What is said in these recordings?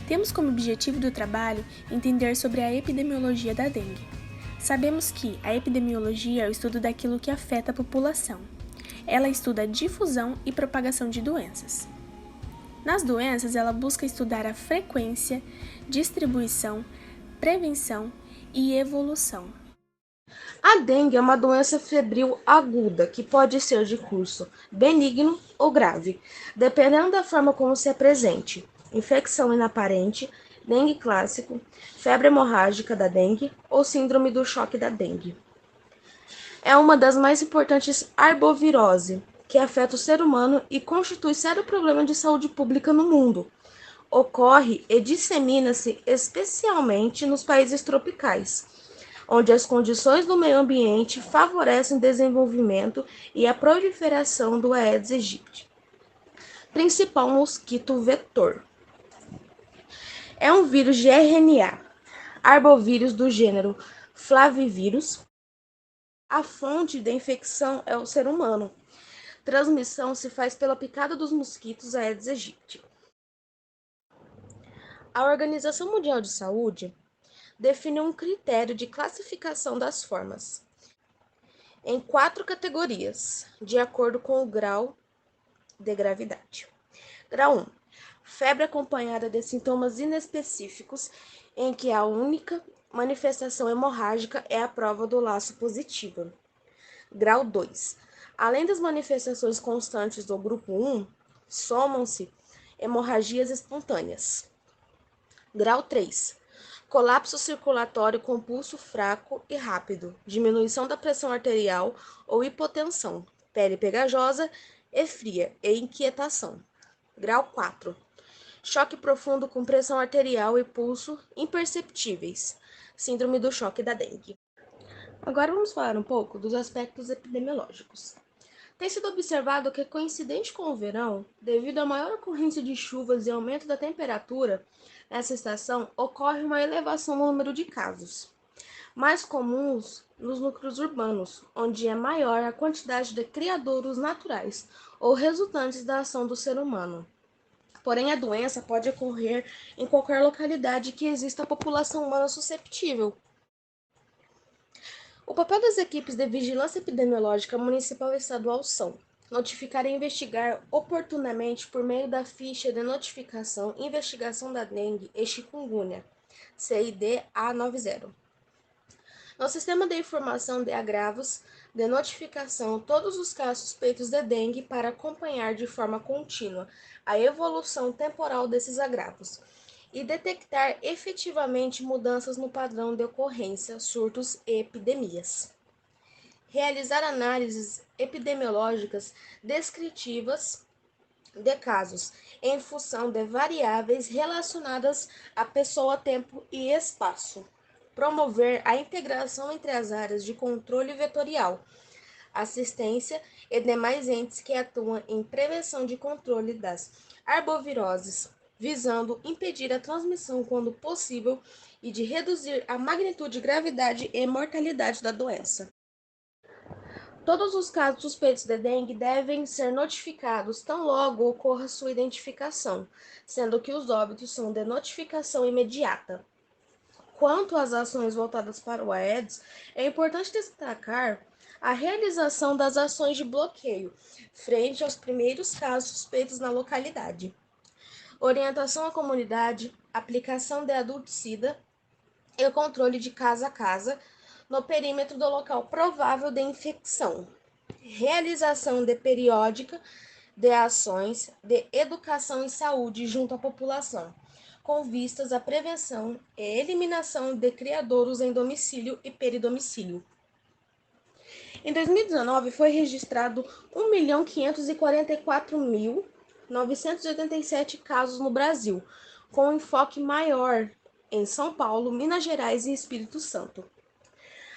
Temos como objetivo do trabalho entender sobre a epidemiologia da dengue. Sabemos que a epidemiologia é o estudo daquilo que afeta a população. Ela estuda a difusão e propagação de doenças. Nas doenças, ela busca estudar a frequência, distribuição, prevenção e evolução. A dengue é uma doença febril aguda que pode ser de curso benigno ou grave, dependendo da forma como se apresente. Infecção inaparente, dengue clássico, febre hemorrágica da dengue ou síndrome do choque da dengue. É uma das mais importantes arbovirose, que afeta o ser humano e constitui sério problema de saúde pública no mundo. Ocorre e dissemina-se especialmente nos países tropicais, onde as condições do meio ambiente favorecem o desenvolvimento e a proliferação do Aedes aegypti, principal mosquito vetor. É um vírus de RNA, arbovírus do gênero Flavivírus. A fonte da infecção é o ser humano. Transmissão se faz pela picada dos mosquitos Aedes aegypti. A Organização Mundial de Saúde define um critério de classificação das formas em 4 categorias, de acordo com o grau de gravidade. Grau 1. Febre acompanhada de sintomas inespecíficos, em que a única manifestação hemorrágica é a prova do laço positiva. Grau 2. Além das manifestações constantes do grupo 1, somam-se hemorragias espontâneas. Grau 3. Colapso circulatório com pulso fraco e rápido, diminuição da pressão arterial ou hipotensão, pele pegajosa e fria e inquietação. Grau 4. Choque profundo com pressão arterial e pulso imperceptíveis, síndrome do choque da dengue. Agora vamos falar um pouco dos aspectos epidemiológicos. Tem sido observado que, coincidente com o verão, devido à maior ocorrência de chuvas e aumento da temperatura, nessa estação ocorre uma elevação no número de casos, mais comuns nos núcleos urbanos, onde é maior a quantidade de criadouros naturais ou resultantes da ação do ser humano. Porém, a doença pode ocorrer em qualquer localidade que exista população humana susceptível. O papel das equipes de vigilância epidemiológica municipal e estadual são notificar e investigar oportunamente por meio da ficha de notificação e investigação da dengue e chikungunya, CID-A90. No sistema de informação de agravos de notificação todos os casos suspeitos de dengue para acompanhar de forma contínua a evolução temporal desses agravos e detectar efetivamente mudanças no padrão de ocorrência, surtos e epidemias. Realizar análises epidemiológicas descritivas de casos, em função de variáveis relacionadas a pessoa, tempo e espaço. Promover a integração entre as áreas de controle vetorial, assistência e demais entes que atuam em prevenção de controle das arboviroses, visando impedir a transmissão quando possível e de reduzir a magnitude, gravidade e mortalidade da doença. Todos os casos suspeitos de dengue devem ser notificados tão logo ocorra sua identificação, sendo que os óbitos são de notificação imediata. Quanto às ações voltadas para o Aedes, é importante destacar a realização das ações de bloqueio frente aos primeiros casos suspeitos na localidade. Orientação à comunidade, aplicação de adulticida e o controle de casa a casa no perímetro do local provável de infecção. Realização de periódica de ações de educação e saúde junto à população, com vistas à prevenção e eliminação de criadouros em domicílio e peridomicílio. Em 2019, foi registrado 1.544.987 casos no Brasil, com um enfoque maior em São Paulo, Minas Gerais e Espírito Santo.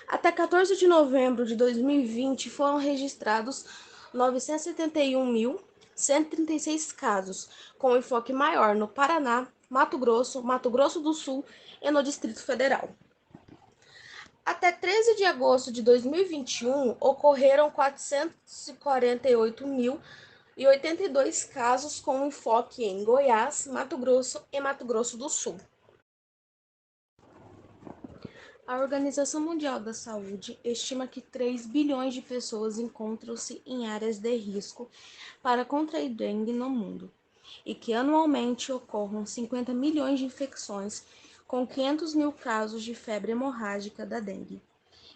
Até 14 de novembro de 2020, foram registrados 971.136 casos, com enfoque maior no Paraná, Mato Grosso do Sul e no Distrito Federal. Até 13 de agosto de 2021, ocorreram 448.000 e 82 casos com enfoque em Goiás, Mato Grosso e Mato Grosso do Sul. A Organização Mundial da Saúde estima que 3 bilhões de pessoas encontram-se em áreas de risco para contrair dengue no mundo e que anualmente ocorram 50 milhões de infecções, com 500 mil casos de febre hemorrágica da dengue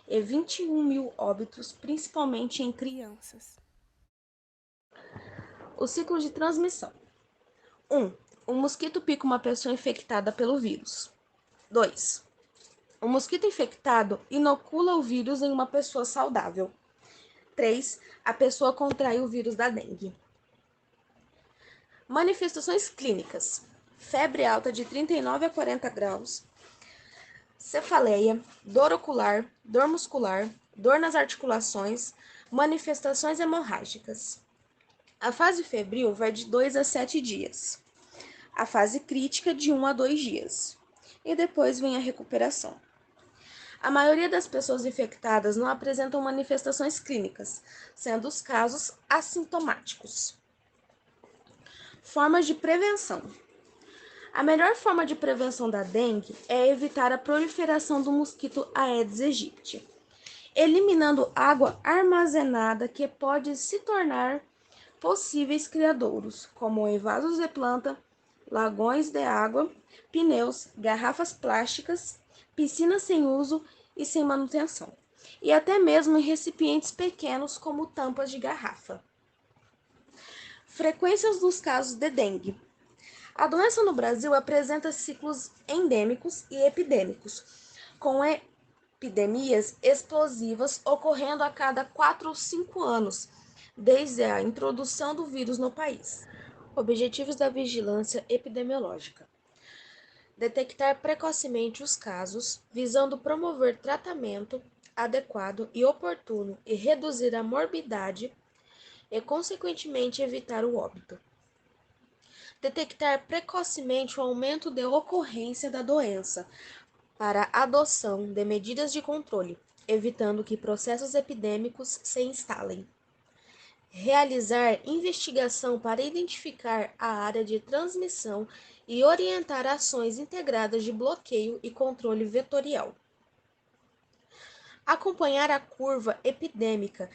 e 21 mil óbitos, principalmente em crianças. O ciclo de transmissão: 1. Um mosquito pica uma pessoa infectada pelo vírus. 2. O mosquito infectado inocula o vírus em uma pessoa saudável. 3. A pessoa contrai o vírus da dengue. Manifestações clínicas: febre alta de 39 a 40 graus, cefaleia, dor ocular, dor muscular, dor nas articulações, manifestações hemorrágicas. A fase febril vai de 2 a 7 dias. A fase crítica de 1 a 2 dias. E depois vem a recuperação. A maioria das pessoas infectadas não apresentam manifestações clínicas, sendo os casos assintomáticos. Formas de prevenção: a melhor forma de prevenção da dengue é evitar a proliferação do mosquito Aedes aegypti, eliminando água armazenada que pode se tornar possíveis criadouros, como em vasos de planta, lagões de água, pneus, garrafas plásticas, piscinas sem uso e sem manutenção, e até mesmo em recipientes pequenos como tampas de garrafa. Frequências dos casos de dengue. A doença no Brasil apresenta ciclos endêmicos e epidêmicos, com epidemias explosivas ocorrendo a cada 4 ou 5 anos, desde a introdução do vírus no país. Objetivos da vigilância epidemiológica: detectar precocemente os casos, visando promover tratamento adequado e oportuno e reduzir a morbidade e, consequentemente, evitar o óbito. Detectar precocemente o aumento de ocorrência da doença para a adoção de medidas de controle, evitando que processos epidêmicos se instalem. Realizar investigação para identificar a área de transmissão e orientar ações integradas de bloqueio e controle vetorial. Acompanhar a curva epidêmica,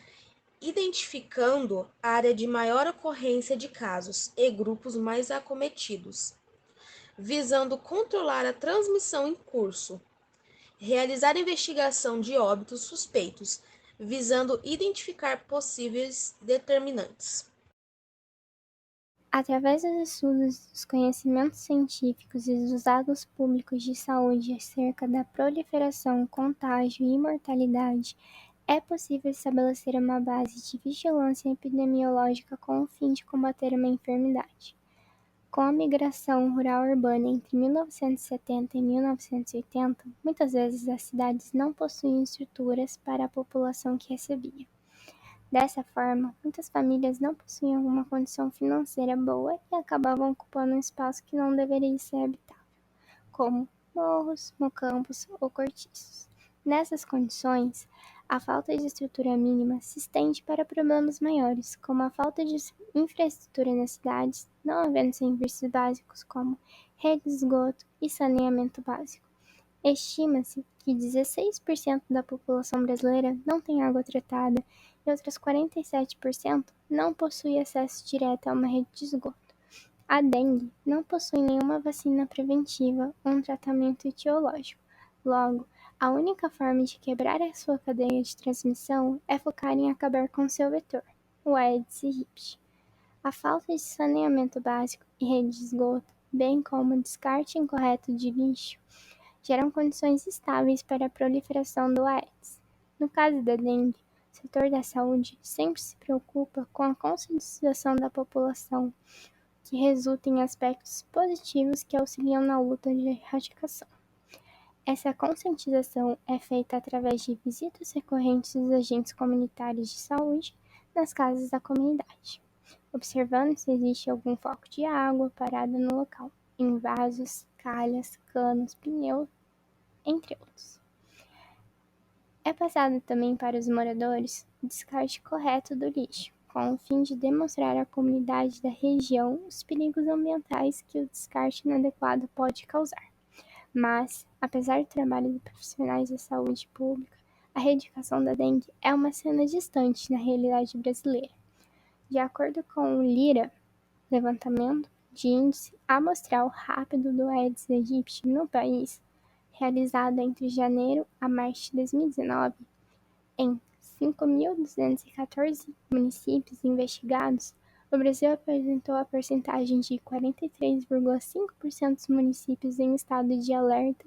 identificando a área de maior ocorrência de casos e grupos mais acometidos, visando controlar a transmissão em curso. Realizar investigação de óbitos suspeitos, visando identificar possíveis determinantes. Através dos estudos dos conhecimentos científicos e dos dados públicos de saúde acerca da proliferação, contágio e mortalidade, é possível estabelecer uma base de vigilância epidemiológica com o fim de combater uma enfermidade. Com a migração rural-urbana entre 1970 e 1980, muitas vezes as cidades não possuíam estruturas para a população que recebia. Dessa forma, muitas famílias não possuíam uma condição financeira boa e acabavam ocupando um espaço que não deveria ser habitável, como morros, mocampos ou cortiços. Nessas condições, a falta de estrutura mínima se estende para problemas maiores, como a falta de infraestrutura nas cidades, não havendo serviços básicos como rede de esgoto e saneamento básico. Estima-se que 16% da população brasileira não tem água tratada e outros 47% não possui acesso direto a uma rede de esgoto. A dengue não possui nenhuma vacina preventiva ou um tratamento etiológico. Logo, a única forma de quebrar a sua cadeia de transmissão é focar em acabar com seu vetor, o Aedes aegypti. A falta de saneamento básico e rede de esgoto, bem como o descarte incorreto de lixo, geram condições estáveis para a proliferação do Aedes. No caso da dengue, o setor da saúde sempre se preocupa com a conscientização da população, que resulta em aspectos positivos que auxiliam na luta de erradicação. Essa conscientização é feita através de visitas recorrentes dos agentes comunitários de saúde nas casas da comunidade, observando se existe algum foco de água parada no local, em vasos, calhas, canos, pneus, entre outros. É passado também para os moradores o descarte correto do lixo, com o fim de demonstrar à comunidade da região os perigos ambientais que o descarte inadequado pode causar. Mas, apesar do trabalho de profissionais da saúde pública, a erradicação da dengue é uma cena distante na realidade brasileira. De acordo com o LIRA, Levantamento de Índice Amostral Rápido do Aedes aegypti no país, realizado entre janeiro a março de 2019, em 5.214 municípios investigados, o Brasil apresentou a percentagem de 43,5% dos municípios em estado de alerta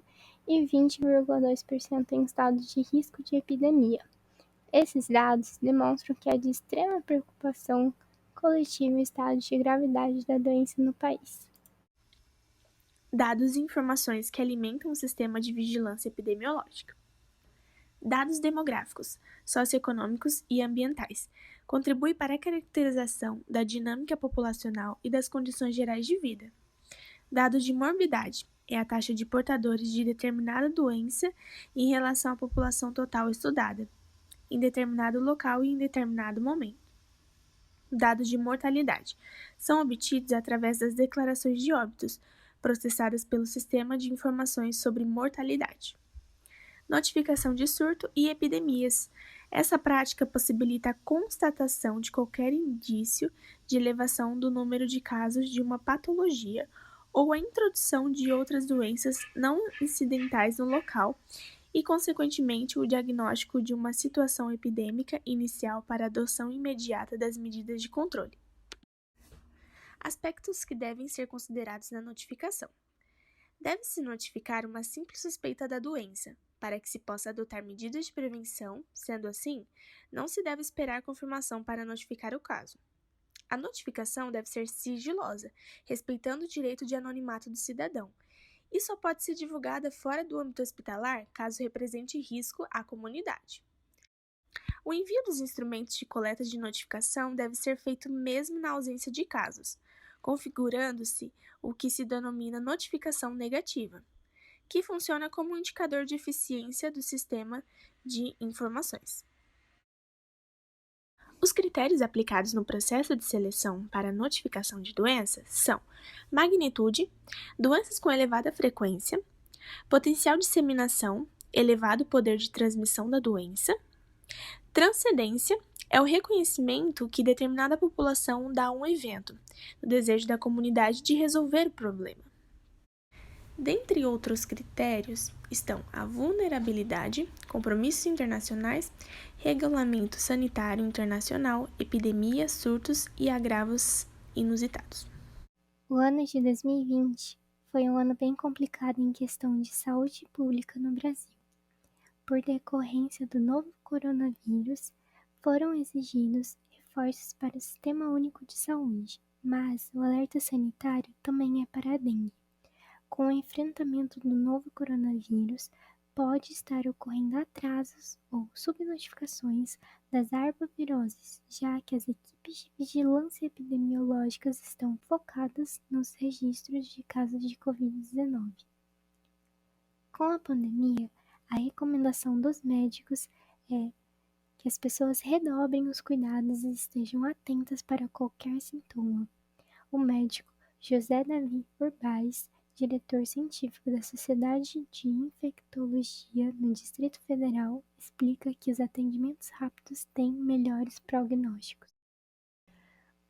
e 20,2% em estado de risco de epidemia. Esses dados demonstram que é de extrema preocupação coletiva o estado de gravidade da doença no país. Dados e informações que alimentam o sistema de vigilância epidemiológica. Dados demográficos, socioeconômicos e ambientais contribuem para a caracterização da dinâmica populacional e das condições gerais de vida. Dados de morbidade é a taxa de portadores de determinada doença em relação à população total estudada, em determinado local e em determinado momento. Dados de mortalidade são obtidos através das declarações de óbitos, processadas pelo Sistema de Informações sobre Mortalidade. Notificação de surto e epidemias. Essa prática possibilita a constatação de qualquer indício de elevação do número de casos de uma patologia ou a introdução de outras doenças não incidentais no local e, consequentemente, o diagnóstico de uma situação epidêmica inicial para a adoção imediata das medidas de controle. Aspectos que devem ser considerados na notificação. Deve-se notificar uma simples suspeita da doença, para que se possa adotar medidas de prevenção. Sendo assim, não se deve esperar confirmação para notificar o caso. A notificação deve ser sigilosa, respeitando o direito de anonimato do cidadão, e só pode ser divulgada fora do âmbito hospitalar caso represente risco à comunidade. O envio dos instrumentos de coleta de notificação deve ser feito mesmo na ausência de casos, configurando-se o que se denomina notificação negativa, que funciona como um indicador de eficiência do sistema de informações. Os critérios aplicados no processo de seleção para a notificação de doenças são magnitude, doenças com elevada frequência, potencial disseminação, elevado poder de transmissão da doença. Transcendência é o reconhecimento que determinada população dá a um evento, no desejo da comunidade de resolver o problema. Dentre outros critérios estão a vulnerabilidade, compromissos internacionais, regulamento sanitário internacional, epidemias, surtos e agravos inusitados. O ano de 2020 foi um ano bem complicado em questão de saúde pública no Brasil. Por decorrência do novo coronavírus, foram exigidos reforços para o Sistema Único de Saúde, mas o alerta sanitário também é para a dengue. Com o enfrentamento do novo coronavírus, pode estar ocorrendo atrasos ou subnotificações das arboviroses, já que as equipes de vigilância epidemiológicas estão focadas nos registros de casos de Covid-19. Com a pandemia, a recomendação dos médicos é que as pessoas redobrem os cuidados e estejam atentas para qualquer sintoma. O médico José Davi Urbais, diretor científico da Sociedade de Infectologia no Distrito Federal, explica que os atendimentos rápidos têm melhores prognósticos.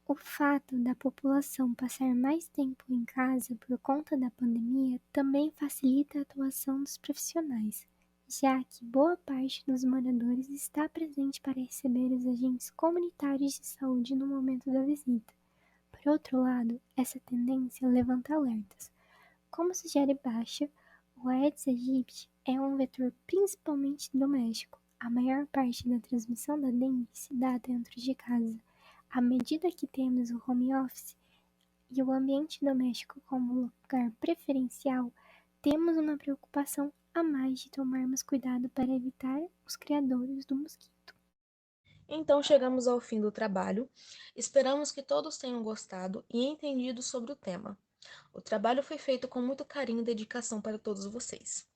O fato da população passar mais tempo em casa por conta da pandemia também facilita a atuação dos profissionais, já que boa parte dos moradores está presente para receber os agentes comunitários de saúde no momento da visita. Por outro lado, essa tendência levanta alertas. Como sugere Baixa, o Aedes aegypti é um vetor principalmente doméstico. A maior parte da transmissão da dengue se dá dentro de casa. À medida que temos o home office e o ambiente doméstico como lugar preferencial, temos uma preocupação a mais de tomarmos cuidado para evitar os criadores do mosquito. Então chegamos ao fim do trabalho. Esperamos que todos tenham gostado e entendido sobre o tema. O trabalho foi feito com muito carinho e dedicação para todos vocês.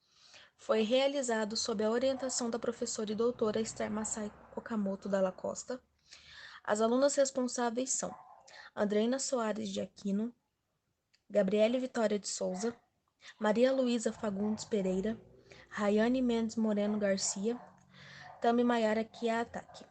Foi realizado sob a orientação da professora e doutora Esther Masai Okamoto Dalla Costa. As alunas responsáveis são Andreina Soares de Aquino, Gabriele Vitória de Souza, Maria Luísa Fagundes Pereira, Rayane Mendes Moreno Garcia, Tami Maiara Kiataki.